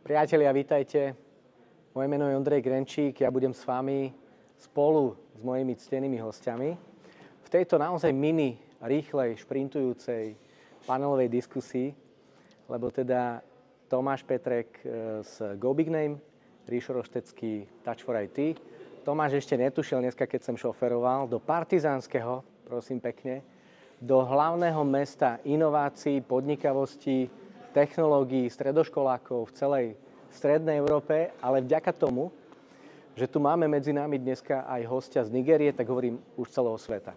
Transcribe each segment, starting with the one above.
Priatelia, vítajte. Moje meno je Ondrej Grenčík, ja budem s vami spolu s mojimi ctenými hostiami v tejto naozaj mini, rýchlej, šprintujúcej panelovej diskusii, lebo teda Tomáš Petrek z GoBigName, Ríšo Roštecký, Touch for IT. Tomáš ešte netušil dneska, keď som šoferoval, do partizánskeho, prosím pekne, do hlavného mesta inovácií, podnikavosti, technológií, stredoškolákov v celej strednej Európe, ale vďaka tomu, že tu máme medzi nami dneska aj hostia z Nigérie, tak hovorím už celého sveta.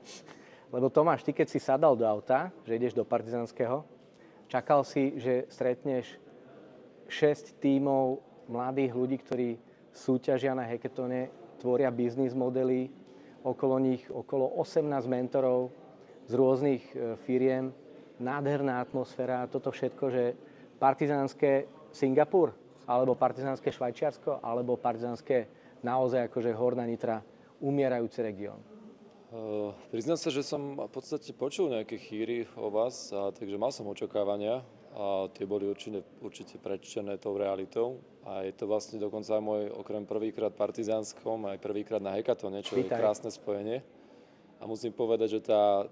Lebo Tomáš, ty keď si sadal do auta, že ideš do partizánskeho, čakal si, že stretneš 6 tímov mladých ľudí, ktorí súťažia na hackathone, tvoria biznis modely, okolo 18 mentorov z rôznych firiem, nádherná atmosféra, toto všetko, že partizánske Singapur, alebo partizánske Švajčiarsko, alebo partizánske naozaj akože Horná Nitra, umierajúci región. Priznám sa, že som v podstate počul nejaké chýry o vás, takže mal som očakávania a tie boli určite prečtené tou realitou. A je to vlastne dokonca aj môj, okrem prvýkrát partizánskom, aj prvýkrát na hackathone, čo je krásne spojenie. A musím povedať, že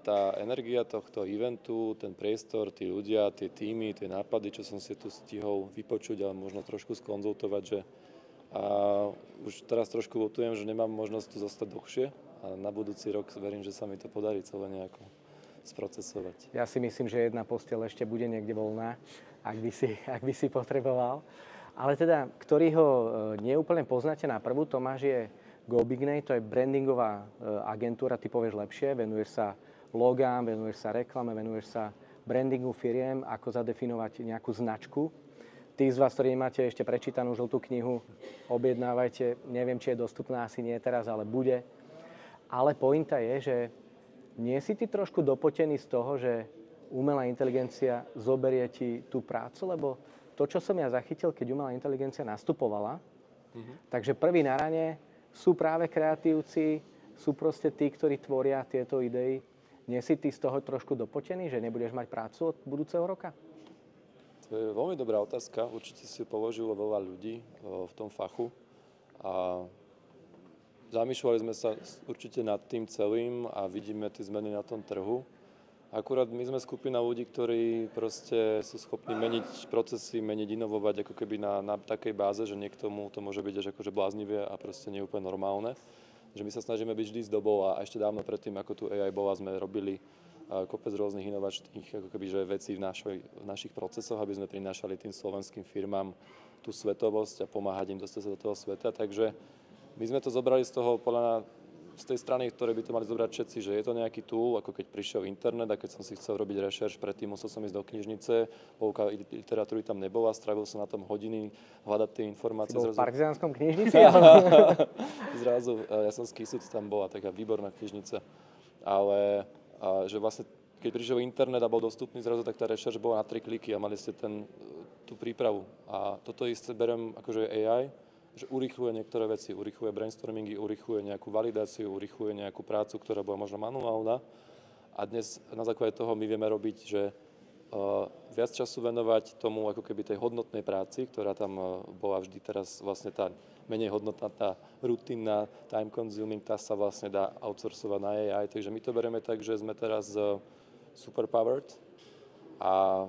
tá energia tohto eventu, ten priestor, tí ľudia, tie týmy, tie nápady, čo som si tu stihol vypočuť a možno trošku skonzultovať, že už teraz trošku ľutujem, že nemám možnosť tu zostať dlhšie a na budúci rok verím, že sa mi to podarí celé nejako sprocesovať. Ja si myslím, že jedna posteľ ešte bude niekde voľná, ak by si potreboval. Ale teda, ktorý ho neúplne poznáte na prvú, Tomáš je GoBigName, to je brandingová agentúra, ty povieš lepšie, venuješ sa logám, venuješ sa reklame, venuješ sa brandingu firiem, ako zadefinovať nejakú značku. Tí z vás, ktorí nemáte ešte prečítanú žltú knihu, objednávajte, neviem, či je dostupná, asi nie teraz, ale bude. Ale pointa je, že nie si ty trošku dopotený z toho, že umelá inteligencia zoberie ti tú prácu, lebo to, čo som ja zachytil, keď umelá inteligencia nastupovala, takže prvý na rane sú práve kreatívci, sú proste tí, ktorí tvoria tieto idei. Nie si ty z toho trošku dopotený, že nebudeš mať prácu od budúceho roka? To je veľmi dobrá otázka. Určite si ju položilo veľa ľudí v tom fachu. A zamýšľali sme sa určite nad tým celým a vidíme tie zmeny na tom trhu. Akurát my sme skupina ľudí, ktorí proste sú schopní meniť procesy, meniť, inovovať ako keby na takej báze, že niektomu to môže byť až akože bláznivé a proste nie úplne normálne. Že my sa snažíme byť vždy s dobou a ešte dávno predtým, ako tu AI bola, sme robili kopec rôznych inovačných ako keby, že vecí v našich procesoch, aby sme prinášali tým slovenským firmám tú svetovosť a pomáhať im dostať sa do toho sveta. Takže my sme to zobrali z toho z tej strany, ktoré by to mali zobrať všetci, že je to nejaký tool, ako keď prišiel internet a keď som si chcel robiť rešerš, predtým musel som ísť do knižnice, polka literatúry tam nebola, strávil som na tom hodiny, hľadať tie informácie. Si bol v partizánskom knižnici? Zrazu, ja som z Kisuc, tam bola taká výborná knižnica, ale že vlastne, keď prišiel internet a bol dostupný zrazu, tak tá rešerš bola na 3 kliky a mali ste tú prípravu. A toto isté beriem akože AI, že urýchľuje niektoré veci, urýchľuje brainstormingy, urýchľuje nejakú validáciu, urýchľuje nejakú prácu, ktorá bola možno manuálna. A dnes na základe toho my vieme robiť, že viac času venovať tomu ako keby tej hodnotnej práci, ktorá tam bola vždy teraz vlastne tá menej hodnotná, tá rutinná, time consuming, tá sa vlastne dá outsourcovať na AI. Takže my to berieme tak, že sme teraz super powered a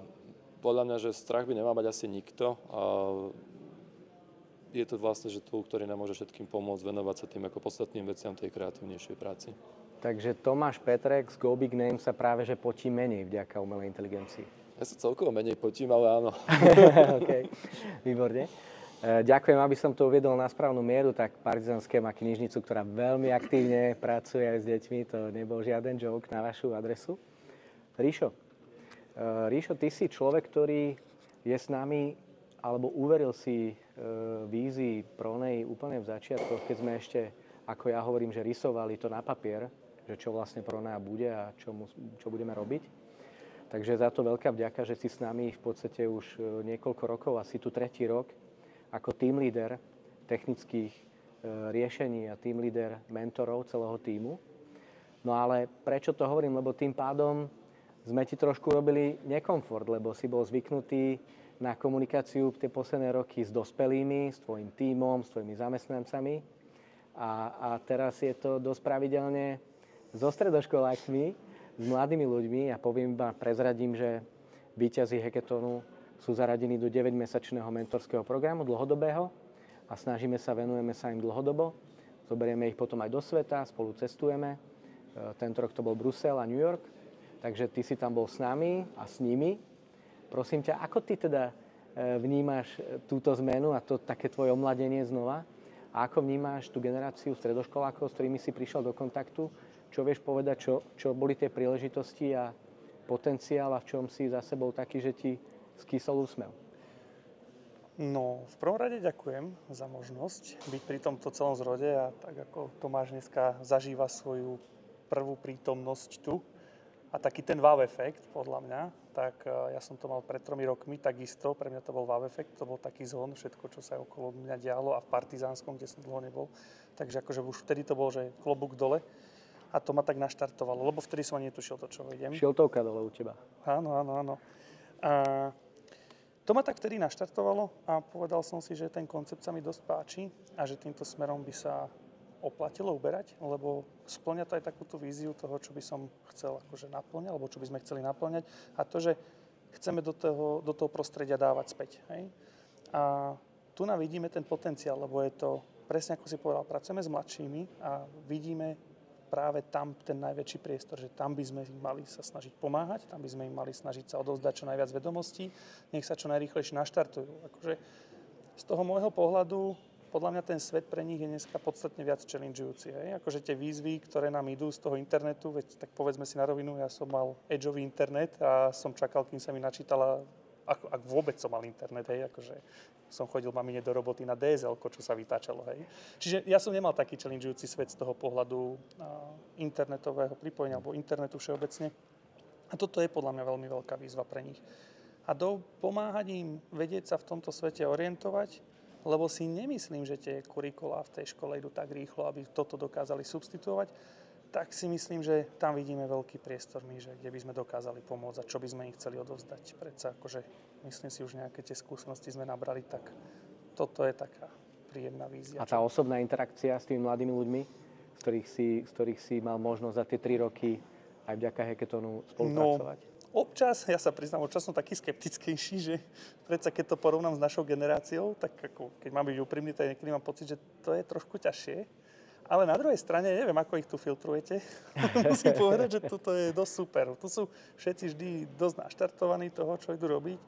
podľa mňa, že strach by nemal mať asi nikto. Je to vlastne, že tool, ktorý nám môže všetkým pomôcť venovať sa tým ako podstatným veciam tej kreatívnejšej práci. Takže Tomáš Petrek z GoBigName sa práve že potí menej vďaka umelej inteligencii. Ja sa celkovo menej potím, ale áno. OK, výborne. Ďakujem, aby som to uviedol na správnu mieru, tak Partizánske má knižnicu, ktorá veľmi aktívne pracuje aj s deťmi, to nebol žiaden joke na vašu adresu. Ríšo, ty si človek, ktorý je s nami, alebo uveril si vízii Pronej úplne v začiatkoch, keď sme ešte, ako ja hovorím, že rysovali to na papier, že čo vlastne Pronea bude a čo budeme robiť. Takže za to veľká vďaka, že si s nami v podstate už niekoľko rokov, asi tu 3. rok, ako team leader technických riešení a team leader mentorov celého tímu. No ale prečo to hovorím? Lebo tým pádom sme ti trošku robili nekomfort, lebo si bol zvyknutý na komunikáciu tie posledné roky s dospelými, s tvojim tímom, s tvojimi zamestnancami. A teraz je to dosť pravidelne so stredoškolákmi, s mladými ľuďmi. Ja prezradím, že víťazi hackathonu sú zaradení do 9-mesačného mentorského programu dlhodobého a venujeme sa im dlhodobo. Zoberieme ich potom aj do sveta, spolu cestujeme. Tento rok to bol Brusel a New York. Takže ty si tam bol s nami a s nimi. Prosím ťa, ako ty teda vnímaš túto zmenu a to také tvoje omladenie znova? A ako vnímaš tú generáciu stredoškolákov, s ktorými si prišiel do kontaktu? Čo vieš povedať, čo boli tie príležitosti a potenciál a v čom si za sebou taký, že ti skysol úsmev? No, v prvom rade ďakujem za možnosť byť pri tomto celom zrode a tak ako Tomáš dneska zažíva svoju prvú prítomnosť tu a taký ten wow efekt, podľa mňa, tak ja som to mal pred 3 rokmi, takisto, pre mňa to bol wow efekt, to bol taký zhon, všetko, čo sa okolo mňa dialo a v Partizánskom, kde som dlho nebol, takže akože už vtedy to bol, že klobúk dole a to ma tak naštartovalo, lebo vtedy som ani netušil to, čo idem. Šiltovka dole u teba. Áno. A to ma tak vtedy naštartovalo a povedal som si, že ten koncept sa mi dosť páči a že týmto smerom by sa oplatilo uberať, lebo spĺňa to aj takúto víziu toho, čo by som chcel akože naplňať, alebo čo by sme chceli naplňať a to, že chceme do toho prostredia dávať späť. Hej? A tu nám vidíme ten potenciál, lebo je to presne ako si povedal, pracujeme s mladšími a vidíme práve tam ten najväčší priestor, že tam by sme im mali sa snažiť pomáhať, tam by sme im mali snažiť sa odovzdať čo najviac vedomostí, nech sa čo najrýchlejšie naštartujú. Akože z toho môjho pohľadu, podľa mňa ten svet pre nich je dneska podstatne viac challengeujúci. Hej? Akože tie výzvy, ktoré nám idú z toho internetu, veď tak povedzme si na rovinu, ja som mal edgeový internet a som čakal, kým sa mi načítala, ak vôbec som mal internet, hej, akože som chodil mamine do roboty na DSL-ko, čo sa vytáčalo, hej. Čiže ja som nemal taký challengeujúci svet z toho pohľadu internetového pripojenia alebo internetu všeobecne. A toto je podľa mňa veľmi veľká výzva pre nich. A pomáhať im vedieť sa v tomto svete orientovať, lebo si nemyslím, že tie kurikulá v tej škole idú tak rýchlo, aby toto dokázali substituovať, tak si myslím, že tam vidíme veľký priestor my, že kde by sme dokázali pomôcť a čo by sme im chceli odovzdať. Predsa akože, myslím si, už nejaké tie skúsenosti sme nabrali, tak toto je taká príjemná vízia. A tá osobná interakcia s tými mladými ľuďmi, z ktorých si mal možnosť za tie 3 roky aj vďaka hackathonu spolupracovať? No, občas, ja sa priznám, občas som taký skeptickejší, že predsa keď to porovnám s našou generáciou, tak ako, keď mám byť úprimný, tak niekedy mám pocit, že to je trošku ťažšie. Ale na druhej strane, neviem, ako ich tu filtrujete. Musím povedať, že toto je dosť super. Tu sú všetci vždy dosť naštartovaní toho, čo idú robiť.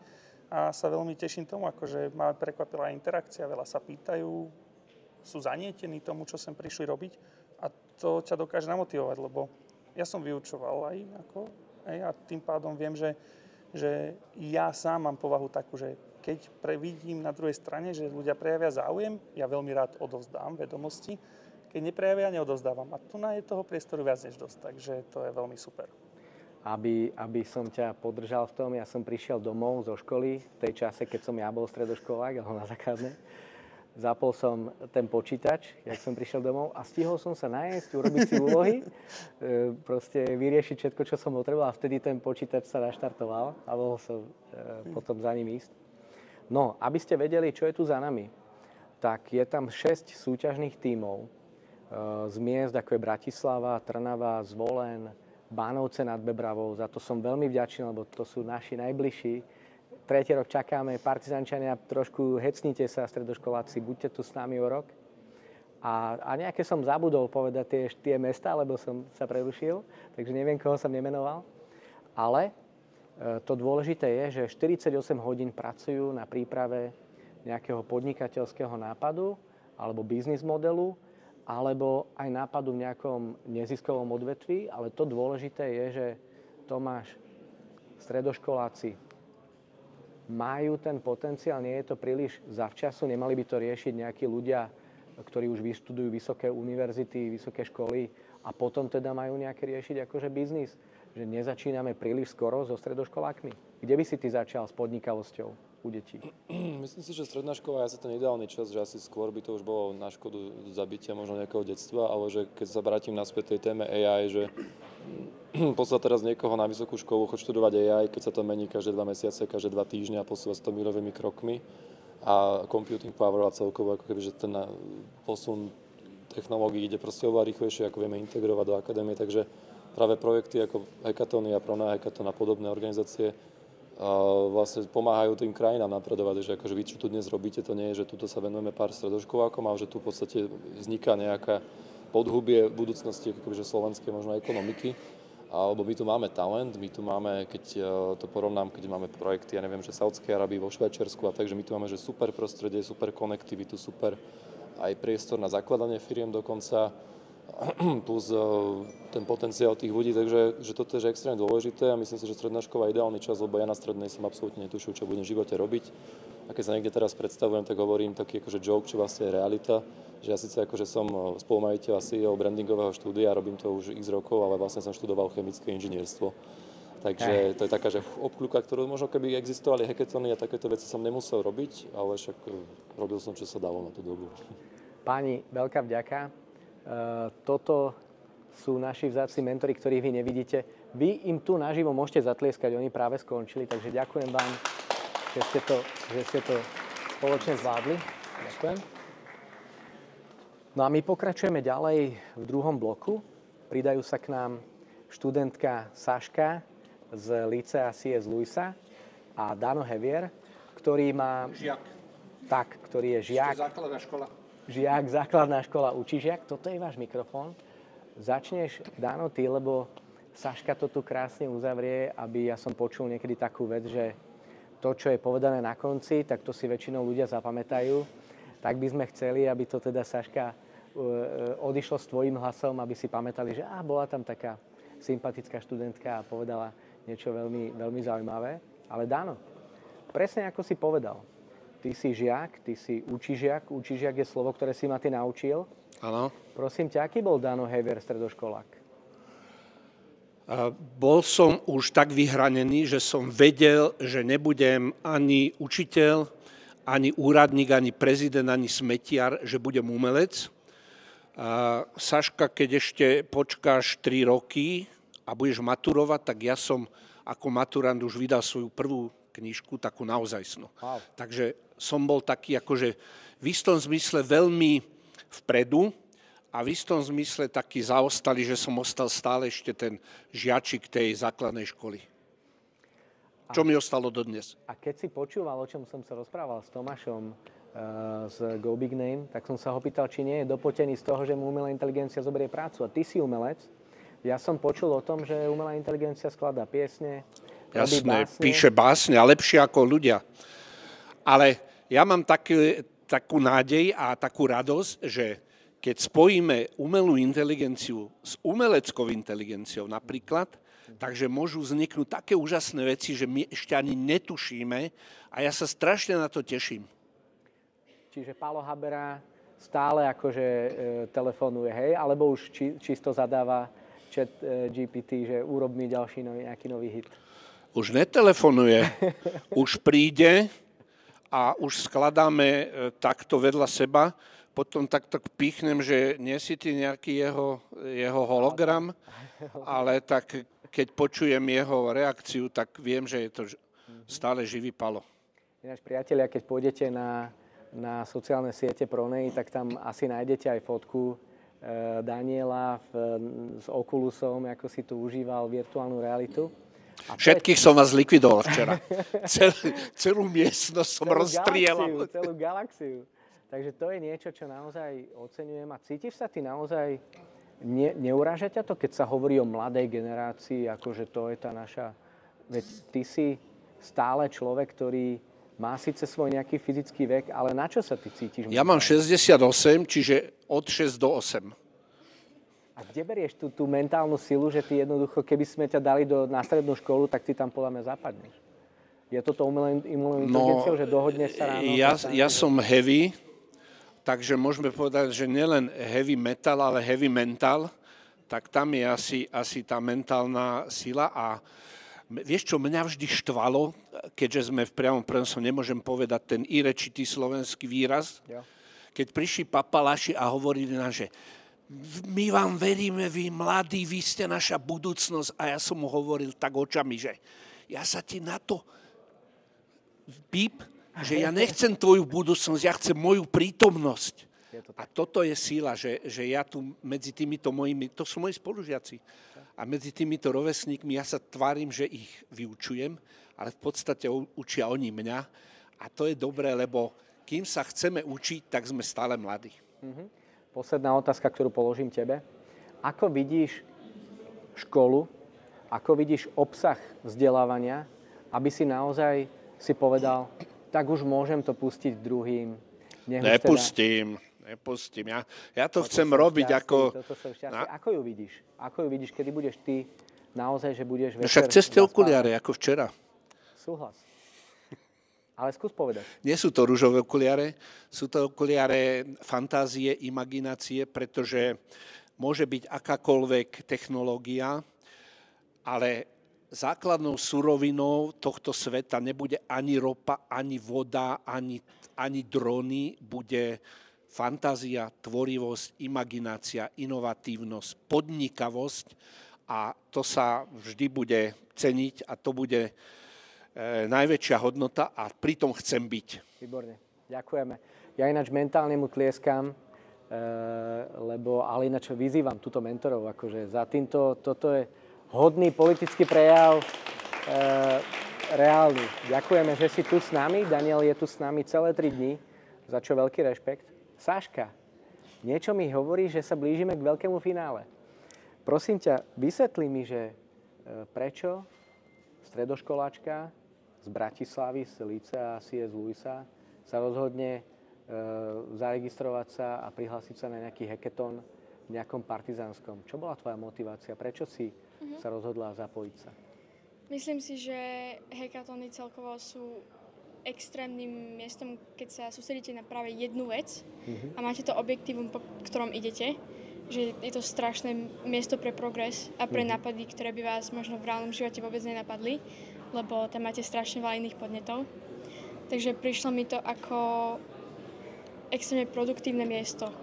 A sa veľmi teším tomu, akože ma prekvapila interakcia, veľa sa pýtajú, sú zanietení tomu, čo sem prišli robiť. A to ťa dokáže namotivovať, lebo ja som vyučoval aj a tým pádom viem, že ja sám mám povahu takú, že keď vidím na druhej strane, že ľudia prejavia záujem, ja veľmi rád odovzdám vedomosti. Keď neprejavia, neodovzdávam. A tu je toho priestoru viac než dosť, takže to je veľmi super. Aby som ťa podržal v tom, ja som prišiel domov zo školy, v tej čase, keď som ja bol stredoškolák, alebo na základnej. Zapol som ten počítač, jak som prišiel domov a stihol som sa najesť, urobiť si úlohy, proste vyriešiť všetko, čo som potreboval a vtedy ten počítač sa naštartoval a mohol som potom za ním ísť. No, aby ste vedeli, čo je tu za nami, tak je tam 6 súťažných tímov z miest, ako je Bratislava, Trnava, Zvolen, Bánovce nad Bebravou. Za to som veľmi vďačný, lebo to sú naši najbližší. 3. rok čakáme, Partizánčania, trošku hecnite sa, stredoškoláci, buďte tu s nami o rok. A nejaké som zabudol povedať tie mesta, lebo som sa prerušil, takže neviem, koho som nemenoval. Ale to dôležité je, že 48 hodín pracujú na príprave nejakého podnikateľského nápadu alebo biznis modelu, alebo aj nápadu v nejakom neziskovom odvetví, ale to dôležité je, že Tomáš, stredoškoláci majú ten potenciál, nie je to príliš zavčasu, nemali by to riešiť nejakí ľudia, ktorí už vyštudujú vysoké univerzity, vysoké školy a potom teda majú nejaké riešiť akože biznis, že nezačíname príliš skoro so stredoškolákmi. Kde by si ty začal s podnikavosťou u detí? Myslím si, že stredná škola je asi ten ideálny čas, že asi skôr by to už bolo na škodu zabitia možno nejakého detstva, ale že keď sa vrátim naspäť tej téme AI, že poslať teraz niekoho na vysokú školu, choď študovať AI, keď sa to mení každé 2 mesiace, každé 2 týždne a posúva sa to milovými krokmi. A computing power a celkovo, ako keby, že ten posun technológií ide proste oveľa rýchlejšie, ako vieme integrovať do akadémie, takže práve projekty ako Hackathony a Prona Hackathon a podobné organizácie vlastne pomáhajú tým krajinám napredovať, že akože vy, čo tu dnes robíte, to nie je, že tuto sa venujeme pár stredoškolákom, ale že tu v podstate vzniká nejaká podhubie budúcnosti, ako kebyže slovenskej možno ekonomiky. Alebo my tu máme talent, my tu máme, keď to porovnám, keď máme projekty, ja neviem, že v Saúdskej Arabii, vo Švajčiarsku a takže my tu máme, že super prostredie, super konektivitu, super aj priestor na zakladanie firiem dokonca, plus ten potenciál tých ľudí, takže že toto je že extrémne dôležité a myslím si, že stredná škola je ideálny čas, lebo ja na strednej som absolútne netušil, čo budem v živote robiť. A keď sa niekde teraz predstavujem, tak hovorím taký akože joke, čo vlastne je realita, že ja síce akože som spolumajiteľ a CEO brandingového štúdia, robím to už x rokov, ale vlastne som študoval chemické inžinierstvo. Takže to je taká, že obkľúka, ktorú možno keby existovali hackathony a takéto veci som nemusel robiť, ale však robil som, čo sa dalo na tú dobu. Páni, veľká vďaka. Toto sú naši vzácni mentori, ktorých vy nevidíte. Vy im tu naživo môžete zatlieskať, oni práve skončili, takže ďakujem vám, že ste to spoločne zvládli. Ďakujem. No a my pokračujeme ďalej v druhom bloku. Pridajú sa k nám študentka Saška z Licea C.S. Lewisa a Dano Hevier, ktorý má... ktorý je žiak. Základná škola. Žiak, základná škola, učižiak. Toto je váš mikrofón. Začneš, Dano, ty, lebo Saška to tu krásne uzavrie, aby ja som počul niekedy takú vec, že to, čo je povedané na konci, tak to si väčšinou ľudia zapamätajú. Tak by sme chceli, aby to teda Saška odišlo s tvojím hlasom, aby si pamätali, že bola tam taká sympatická študentka a povedala niečo veľmi, veľmi zaujímavé. Ale Dano, presne ako si povedal, ty si žiak, ty si učižiak. Učižiak je slovo, ktoré si ma ty naučil. Áno. Prosím ťa, aký bol Dano Hevier, stredoškolák? Bol som už tak vyhranený, že som vedel, že nebudem ani učiteľ, ani úradník, ani prezident, ani smetiar, že budem umelec. Saška, keď ešte počkáš 3 roky a budeš maturovať, tak ja som ako maturant už vydal svoju prvú knižku, takú naozajstnú. Wow. Takže som bol taký akože v istom zmysle veľmi vpredu a v istom zmysle taký zaostalý, že som ostal stále ešte ten žiačik tej základnej školy. Čo mi ostalo dodnes. A keď si počúval, o čom som sa rozprával s Tomášom z Go Big Name, tak som sa ho pýtal, či nie je dopotený z toho, že mu umelá inteligencia zoberie prácu. A ty si umelec. Ja som počul o tom, že umelá inteligencia skladá piesne, Jasné, básne. píše básne a lepšie ako ľudia. Ale ja mám takú nádej a takú radosť, že keď spojíme umelú inteligenciu s umeleckou inteligenciou napríklad, takže môžu vzniknúť také úžasné veci, že my ešte ani netušíme a ja sa strašne na to teším. Čiže Pálo Habera stále akože telefonuje, hej? Alebo už čisto zadáva chat GPT, že urob mi ďalší nejaký nový hit? Už netelefonuje, už príde a už skladáme takto vedľa seba, potom takto píchnem, že nie si ty nejaký jeho hologram, ale tak keď počujem jeho reakciu, tak viem, že je to stále živý Palo. Ináč, priatelia, keď pôjdete na sociálne siete Pronej, tak tam asi nájdete aj fotku Daniela s Oculusom, ako si tu užíval virtuálnu realitu. Všetkých som vás likvidoval včera. Celú miestnosť som rozstrielal. Celú galaxiu. Takže to je niečo, čo naozaj oceňujem. A cítiš sa ty naozaj, neuráža ťa to, keď sa hovorí o mladej generácii, akože to je tá naša... Veď ty si stále človek, ktorý má síce svoj nejaký fyzický vek, ale na čo sa ty cítiš? Ja mám 68, čiže od 6 do 8. A kde berieš tú mentálnu silu, že ty jednoducho, keby sme ťa dali na strednú školu, tak ty tam podľa mňa zapadneš? Je toto umelou inteligenciou, že dohodneš sa ráno? Ja som heavy, takže môžeme povedať, že nielen heavy metal, ale heavy mental, tak tam je asi tá mentálna sila. A vieš, čo mňa vždy štvalo, keďže sme v priamom prenose, nemôžem povedať ten irečitý slovenský výraz, keď prišli papalaši a hovorili nám, že my vám veríme, vy mladí, vy ste naša budúcnosť. A ja som mu hovoril tak očami, že ja sa ti na to že ja nechcem tvoju budúcnosť, ja chcem moju prítomnosť. A toto je síla, že ja tu medzi týmito mojimi, to sú moji spolužiaci, a medzi týmito rovesníkmi ja sa tvárim, že ich vyučujem, ale v podstate učia oni mňa. A to je dobré, lebo kým sa chceme učiť, tak sme stále mladí. Posledná otázka, ktorú položím tebe. Ako vidíš školu, ako vidíš obsah vzdelávania, aby si naozaj si povedal, tak už môžem to pustiť druhým. Nepustím. Ja to chcem robiť ako... Ako ju vidíš? Ako ju vidíš, kedy budeš ty naozaj, že budeš večer... Však cez tie okuliare, ako včera. Súhlas. Ale skús povedať. Nie sú to ružové okuliare, sú to okuliare fantázie, imaginácie, pretože môže byť akákoľvek technológia, ale základnou surovinou tohto sveta nebude ani ropa, ani voda, ani drony, bude fantázia, tvorivosť, imaginácia, inovatívnosť, podnikavosť a to sa vždy bude ceniť a to bude najväčšia hodnota a pritom chcem byť. Výborne, ďakujeme. Ja ináč mentálne mu tlieskam, ale ináč vyzývam túto mentorov, akože za týmto, toto je hodný politický prejav, reálny. Ďakujeme, že si tu s nami. Daniel je tu s nami celé 3 dni, za čo veľký rešpekt. Sáška, niečo mi hovorí, že sa blížime k veľkému finále. Prosím ťa, vysvetli mi, že prečo stredoškoláčka z Bratislavy, z Licea C.S. Lewisa sa rozhodne zaregistrovať sa a prihlásiť sa na nejaký hackathon v nejakom partizánskom. Čo bola tvoja motivácia? Prečo si sa rozhodla zapojiť sa? Myslím si, že hackathony celkovo sú extrémnym miestom, keď sa sústredíte na práve jednu vec a máte to objektívum, po ktorom idete, že je to strašné miesto pre progres a pre nápady, ktoré by vás možno v reálnom živote vôbec nenapadli, lebo tam máte strašne veľa iných podnetov. Takže prišlo mi to ako extrémne produktívne miesto,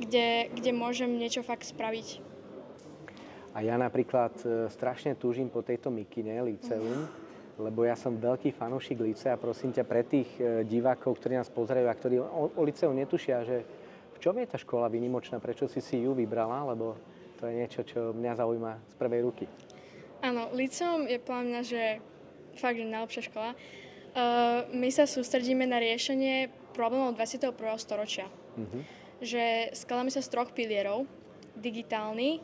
kde môžem niečo fakt spraviť. A ja napríklad strašne túžim po tejto mikine Liceum, lebo ja som veľký fanúšik Licea. Prosím ťa, pre tých divákov, ktorí nás pozerajú a ktorí o Liceu netušia, že v čom je tá škola výnimočná, prečo si ju vybrala, lebo to je niečo, čo mňa zaujíma z prvej ruky. Áno, Liceum je podľa mňa, že fakt, že najlepšia škola. My sa sústredíme na riešenie problémov 21. storočia. Že skladáme sa z 3 pilierov. Digitálny,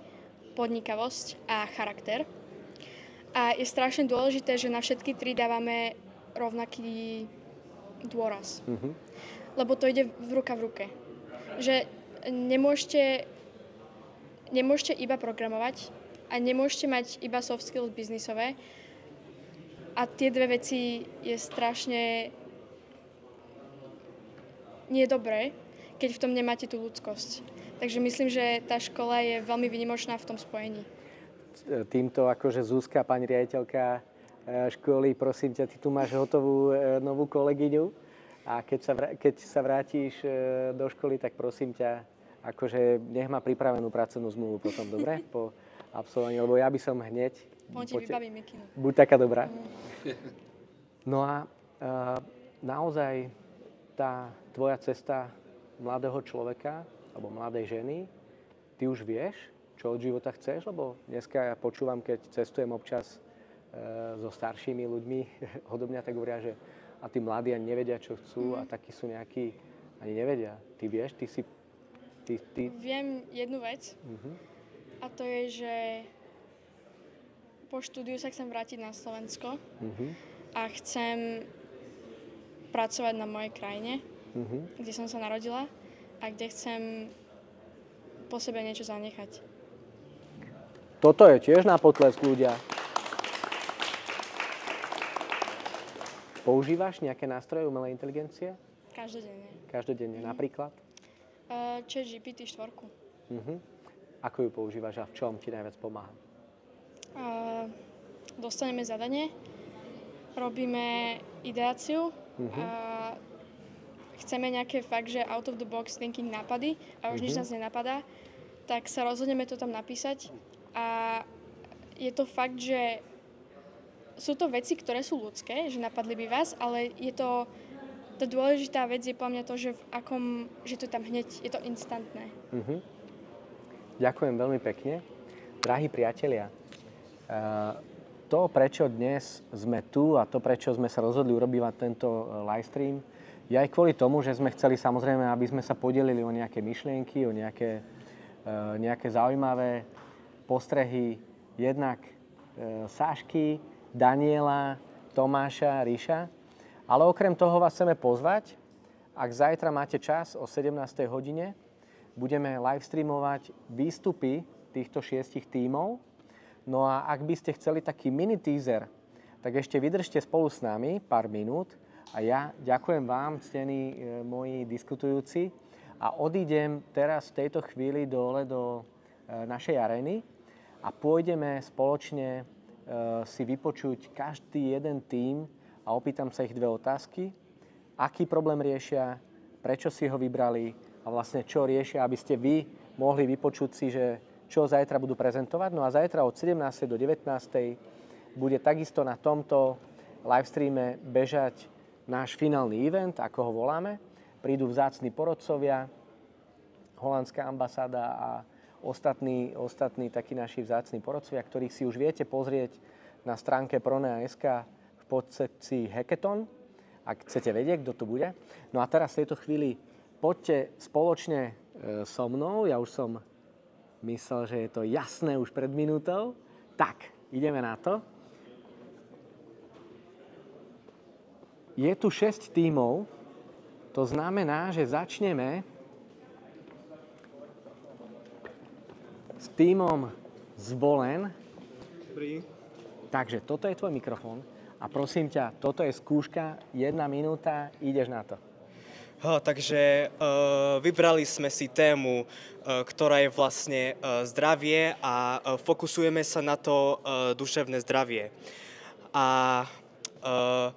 podnikavosť a charakter. A je strašne dôležité, že na všetky 3 dávame rovnaký dôraz. Lebo to ide v ruka v ruke. Že nemôžete iba programovať a nemôžete mať iba soft skills biznisové. A tie 2 veci je strašne nie dobré, keď v tom nemáte tú ľudskosť. Takže myslím, že tá škola je veľmi výnimočná v tom spojení. Týmto akože Zuzka, pani riaditeľka školy, prosím ťa, ty tu máš hotovú novú kolegyňu a keď sa vrátiš do školy, tak prosím ťa, akože nech má pripravenú pracovnú zmluvu potom, dobre? Po absolvovaní, lebo ja by som hneď... On ti vybaví mikinu. Buď taká dobrá. No a naozaj tá tvoja cesta mladého človeka alebo mladej ženy, ty už vieš, čo od života chceš? Lebo dneska ja počúvam, keď cestujem občas so staršími ľuďmi odo mňa, tak hovoria, že a tí mladí ani nevedia, čo chcú a takí sú nejakí, ani nevedia. Ty vieš, ty... Viem jednu vec a to je, že po štúdiu sa chcem vrátiť na Slovensko a chcem pracovať na mojej krajine, kde som sa narodila a kde chcem po sebe niečo zanechať. Toto je tiež na potlesk, ľudia. Používaš nejaké nástroje umelej inteligencie? Každodenne. Každodenne, napríklad? ChatGPT 4. Ako ju používaš a v čom ti najviac pomáha? Dostaneme zadanie, robíme ideáciu, chceme nejaké fakt, že out of the box thinking nápady a už nič nás nenapadá, tak sa rozhodneme to tam napísať. A je to fakt, že sú to veci, ktoré sú ľudské, že napadli by vás, ale je to, tá dôležitá vec je po mňa to, že to tam hneď, je to instantné. Ďakujem veľmi pekne. Drahí priatelia, to, prečo dnes sme tu a to, prečo sme sa rozhodli urobiť tento live stream, je aj kvôli tomu, že sme chceli samozrejme, aby sme sa podelili o nejaké myšlienky, o nejaké zaujímavé postrehy jednak Sášky, Daniela, Tomáša, Ríša. Ale okrem toho vás chceme pozvať, ak zajtra máte čas o 17. hodine, budeme live streamovať výstupy týchto 6 tímov. No a ak by ste chceli taký mini teaser, tak ešte vydržte spolu s nami pár minút a ja ďakujem vám, ctení moji diskutujúci, a odídem teraz v tejto chvíli dole do našej arény a pôjdeme spoločne si vypočuť každý jeden tím a opýtam sa ich 2 otázky. Aký problém riešia, prečo si ho vybrali a vlastne čo riešia, aby ste vy mohli vypočuť si, že čo zajtra budú prezentovať. No a zajtra od 17. do 19. bude takisto na tomto live streame bežať náš finálny event, ako ho voláme. Prídu vzácni porodcovia, holandská ambasáda a ostatní takí naši vzácni porodcovia, ktorých si už viete pozrieť na stránke pronea.sk v podsekcii Hackathon, ak chcete vedieť, kto tu bude. No a teraz v tejto chvíli poďte spoločne so mnou. Ja už som myslel, že je to jasné už pred minútou. Tak, ideme na to. Je tu 6 tímov. To znamená, že začneme s tímom Zvolen. Takže toto je tvoj mikrofón. A prosím ťa, toto je skúška, 1 minúta, ideš na to. Takže vybrali sme si tému, ktorá je vlastne zdravie a fokusujeme sa na to duševné zdravie. A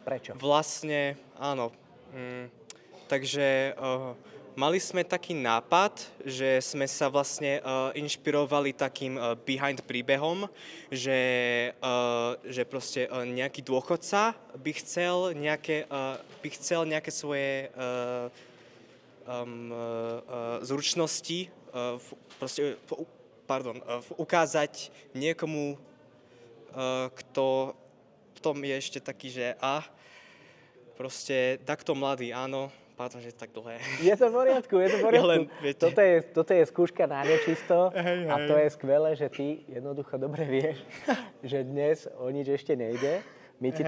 prečo? Vlastne, áno. Takže mali sme taký nápad, že sme sa vlastne inšpirovali takým behind príbehom, že proste nejaký dôchodca by chcel nejaké svoje zručnosti ukázať niekomu, kto v tom je ešte taký, že proste takto mladý, áno. Pardon, že je tak dlhé. Je to v poriadku, je to v poriadku. Len, toto je skúška na nečisto a to je skvelé, že ty jednoducho dobre vieš, že dnes o nič ešte nejde. My ti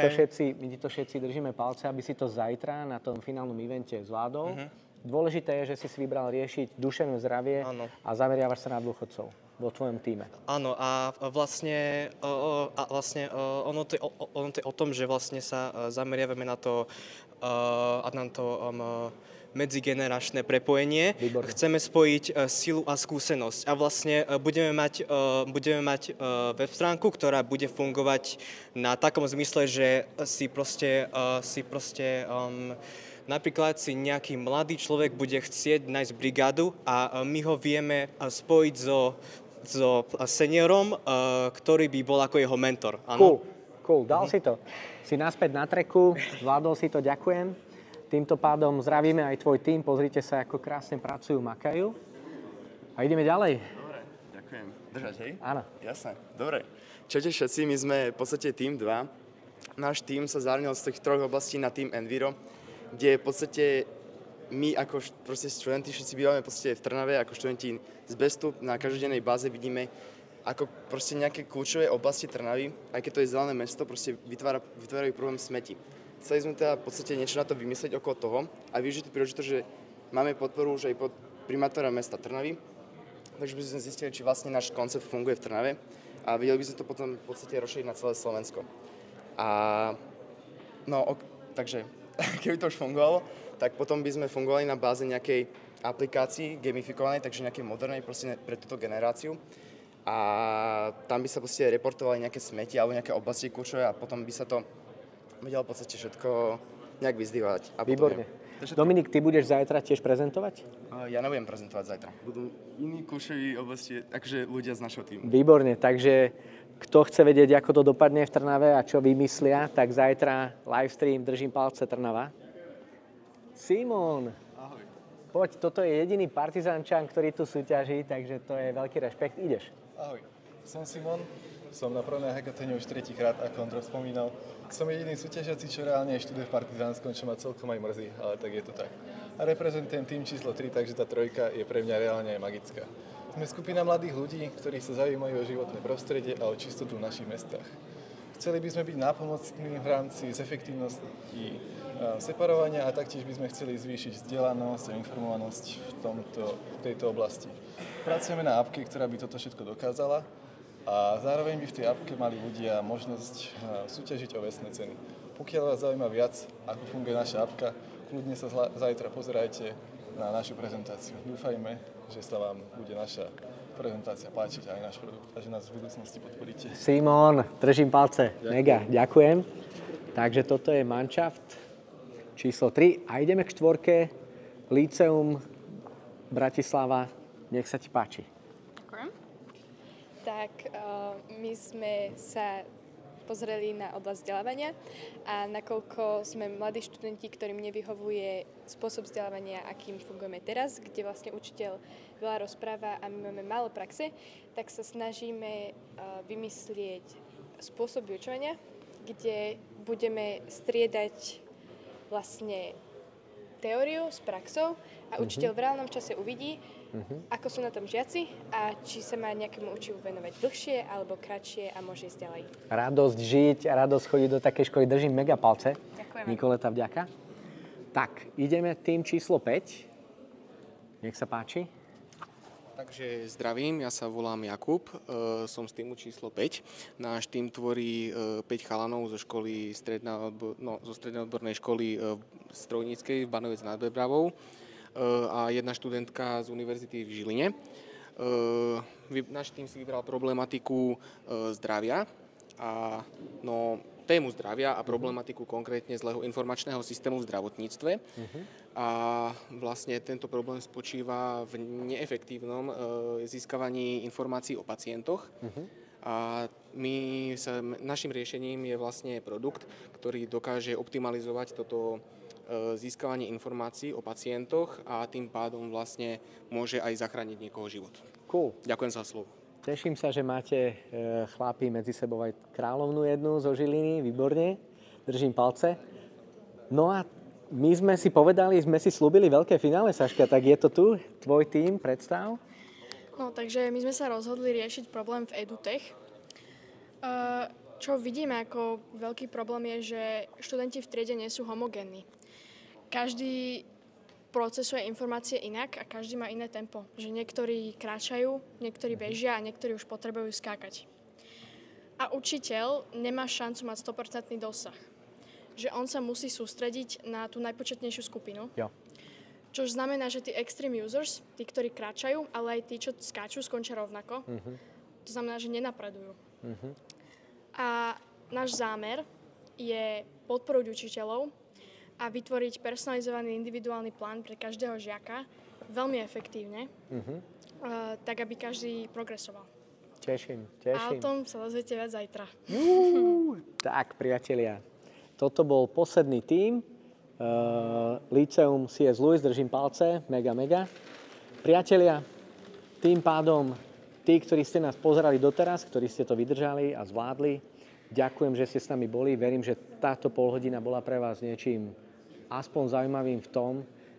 to všetci držíme palce, aby si to zajtra na tom finálnom evente zvládol. Dôležité je, že si vybral riešiť duševné zdravie a zameriavaš sa na dôchodcov vo tvojom týme. Áno, a vlastne ono to je o tom, že vlastne sa zameriavame na to medzigeneračné prepojenie. Výborné. Chceme spojiť silu a skúsenosť. A vlastne budeme mať web stránku, ktorá bude fungovať na takom zmysle, že napríklad si nejaký mladý človek bude chcieť nájsť brigádu a my ho vieme spojiť so seniorom, ktorý by bol ako jeho mentor. Áno? Cool. Dal si to. Si naspäť na treku, zvládol si to, ďakujem. Týmto pádom zdravíme aj tvoj tím, pozrite sa, ako krásne pracujú, makajú. A ideme ďalej. Dobre, ďakujem. Držať, hej? Áno. Jasné, dobre. Čaute všetci, my sme v podstate tým 2. Náš tím sa zárnil z tých 3 oblastí na tým Enviro, kde v podstate my ako študenti všetci bývame v podstate v Trnave, ako študenti z Bestu na každodennej báze vidíme, ako proste nejaké kľúčové oblasti Trnavy, aj keď to je zelené mesto, proste vytvárajú problém smeti. Chceli sme teda v podstate niečo na to vymyslieť okolo toho a využiť tú príležitosť, že máme podporu už aj pod primátora mesta Trnavy, takže by sme zistili, či vlastne náš koncept funguje v Trnave a vedeli by sme to potom v podstate rozšíriť na celé Slovensko. Takže keby to už fungovalo, tak potom by sme fungovali na báze nejakej aplikácii gamifikovanej, takže nejakej modernej proste pre túto generáciu. A tam by sa proste reportovali nejaké smeti alebo nejaké oblasti kľúčové a potom by sa to vedelo v podstate všetko nejak vyzdvihovať. A Výborne. Takže Dominik, ty budeš zajtra tiež prezentovať? ja nebudem prezentovať zajtra. Budú iní kľúčoví oblasti, takže ľudia z našho týmu. Výborne, takže kto chce vedieť, ako to dopadne v Trnave a čo vymyslia, tak zajtra livestream Držím palce Trnava. Simon, Ahoj. poď, toto je jediný partizánčan, ktorý tu súťaží, takže to je veľký rešpekt. Ideš. Ahoj. Som Simon, som na Pro Hackathone už tretíkrát, ako Ondro spomínal. Som jediný súťažiaci, čo reálne študuje v Partizánskom, čo ma celkom aj mrzí, ale tak je to tak. A reprezentujem tým číslo 3, takže tá trojka je pre mňa reálne aj magická. Sme skupina mladých ľudí, ktorí sa zaujímajú o životné prostredie a o čistotu v našich mestách. Chceli by sme byť nápomocní v rámci zefektívnosti separovania a taktiež by sme chceli zvýšiť vzdelanosť a informovanosť v tejto oblasti. Pracujeme na appke, ktorá by toto všetko dokázala a zároveň by v tej appke mali ľudia možnosť súťažiť o vecné ceny. Pokiaľ vás zaujíma viac, ako funguje naša appka, kľudne sa zajtra pozerajte na našu prezentáciu. Dúfajme, že sa vám bude naša prezentácia páčiť aj náš produkt a že nás v budúcnosti podporíte. Simon, držím palce. Ďakujem. Mega, ďakujem. Takže toto je Manšaft číslo 3 a ideme k štvorke. Lyceum Bratislava, nech sa ti páči. Ďakujem. Tak my sme sa pozreli na oblasť vzdelávania a nakoľko sme mladí študenti, ktorým nevyhovuje spôsob vzdelávania, akým fungujeme teraz, kde vlastne učiteľ veľa rozpráva a my máme málo praxe, tak sa snažíme vymyslieť spôsob vyučovania, kde budeme striedať vlastne teóriu s praxou a učiteľ v reálnom čase uvidí, ako sú na tom žiaci a či sa má nejakému učivu venovať dlhšie alebo kratšie a môže ísť ďalej. Radosť žiť a radosť chodiť do takej školy. Držím mega palce. Ďakujem. Nikoleta, vďaka. Tak, ideme tým číslo 5. Nech sa páči. Takže zdravím, ja sa volám Jakub, som z týmu číslo 5. Náš tým tvorí 5 chalanov zo školy zo strednej odbornej školy strojníckej v Banovec nad Bebravou a jedna študentka z univerzity v Žiline. Náš tým si vybral problematiku zdravia a tému zdravia a problematiku konkrétne zlého informačného systému v zdravotníctve. A vlastne tento problém spočíva v neefektívnom získavaní informácií o pacientoch. A našim riešením je vlastne produkt, ktorý dokáže optimalizovať toto získavanie informácií o pacientoch a tým pádom vlastne môže aj zachrániť niekoho život. Cool. Ďakujem za slovo. Teším sa, že máte chlapi medzi sebou aj kráľovnú jednu zo Žiliny, výborne, držím palce. No a my sme si povedali, sme si slúbili veľké finále, Saška, tak je to tu, tvoj tím, predstav. No, takže my sme sa rozhodli riešiť problém v EduTech. Čo vidíme ako veľký problém je, že študenti v triede nie sú homogénni. Každý procesuje informácie inak a každý má iné tempo. Že niektorí kráčajú, niektorí bežia a niektorí už potrebujú skákať. A učiteľ nemá šancu mať 100% dosah. Že on sa musí sústrediť na tú najpočetnejšiu skupinu. Jo. Čo znamená, že tí extreme users, tí, ktorí kráčajú, ale aj tí, čo skáču, skončia rovnako. To znamená, že nenapredujú. A náš zámer je podporiť učiteľov a vytvoriť personalizovaný individuálny plán pre každého žiaka veľmi efektívne, tak aby každý progresoval. Teším. A o tom sa dozviete viac zajtra. Tak, priatelia, toto bol posledný tím. Lyceum C.S. Lewis, držím palce, mega. Priatelia, tým pádom tí, ktorí ste nás pozerali doteraz, ktorí ste to vydržali a zvládli, ďakujem, že ste s nami boli. Verím, že táto polhodina bola pre vás niečím aspoň zaujímavým v tom,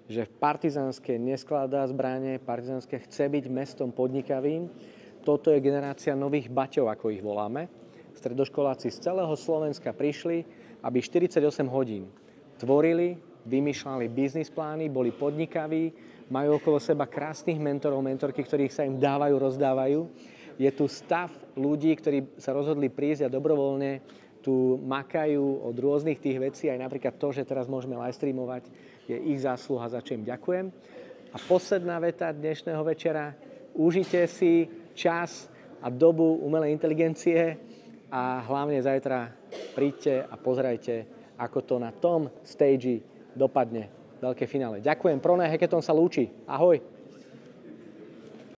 že Partizánske neskladá zbrane, Partizánske chce byť mestom podnikavým. Toto je generácia nových baťov, ako ich voláme. Stredoškoláci z celého Slovenska prišli, aby 48 hodín tvorili, vymýšľali biznis plány, boli podnikaví, majú okolo seba krásnych mentorov, mentorky, ktorých sa im dávajú, rozdávajú. Je tu stav ľudí, ktorí sa rozhodli prísť a dobrovoľne tu makajú od rôznych tých vecí, aj napríklad to, že teraz môžeme livestreamovať, je ich zásluha, za čo im ďakujem. A posledná veta dnešného večera, užite si čas a dobu umelej inteligencie a hlavne zajtra príďte a pozerajte ako to na tom stage dopadne veľké finále. Ďakujem, Pro Hackathon sa lúči. Ahoj.